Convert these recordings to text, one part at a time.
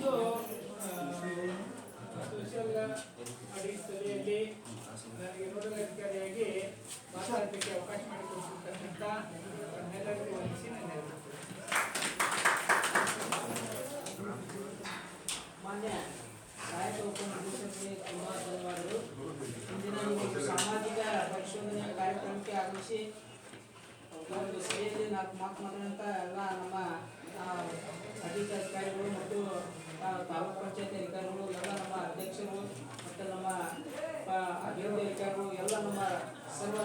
So, ತುಂಬ ಧನ್ಯವಾದಗಳು. ಇಂದಿನ ಈ ಒಂದು ಸಾಮಾಜಿಕ ಪರಿಶೋಧನೆಯ ಕಾರ್ಯಕ್ರಮಕ್ಕೆ ಆಗಮಿಸಿ ಈ ಒಂದು ಸಭೆಯಲ್ಲಿ ನಾವು ಮಾತನಾಡುವಂಥ ಎಲ್ಲ ನಮ್ಮ ಅಧಿಕಾರಿಗಳು ಮತ್ತು ತಾಲೂಕು ಪಂಚಾಯತಿ ಅಧಿಕಾರಿಗಳು, ಎಲ್ಲ ನಮ್ಮ ಅಧ್ಯಕ್ಷರು ಮತ್ತು ನಮ್ಮ ಅಭಿವೃದ್ಧಿ ಅಧಿಕಾರಿಗಳು, ಎಲ್ಲ ನಮ್ಮ ಸರ್ವ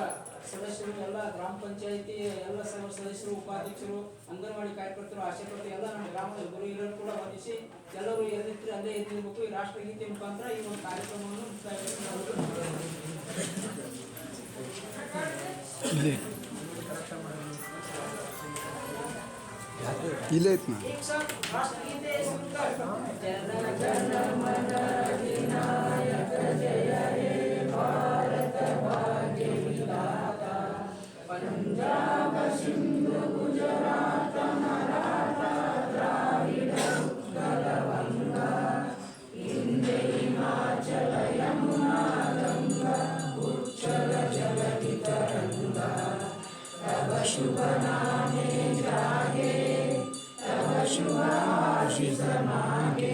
ಸದಸ್ಯರು, ಎಲ್ಲ ಗ್ರಾಮ ಪಂಚಾಯತಿ ಎಲ್ಲ ಸರ್ವ ಸದಸ್ಯರು, ಉಪಾಧ್ಯಕ್ಷರು, ಅಂಗನವಾಡಿ ಕಾರ್ಯಕರ್ತರು, ಆಶಾಕರ್ತರು, ಎಲ್ಲ ನಮ್ಮ ಗ್ರಾಮದ ಗುರು ಹಿರಿಯರು ಕೂಡ ವಂದಿಸಿ ಎಲ್ಲರೂ ಎಲ್ಲಿರ್ತೀರಿ ಅಲ್ಲೇ ಎದ್ದಿರಬೇಕು. ಈ ರಾಷ್ಟ್ರಗೀತೆ ಮುಖಾಂತರ ಈ ಒಂದು ಕಾರ್ಯಕ್ರಮವನ್ನು ಇಲ್ಲ ಐತ್ನಾ ರಾಷ್ಟ್ರಗೀತೆ पंजाब सिंधु गुजरात मराठा द्राविड उत्कल गंगा इंद्र हिमाचल यमुना गंगा उच्चल जगति तरंगा तब शुभ नामे जागे तब शुभ आशीष मांगे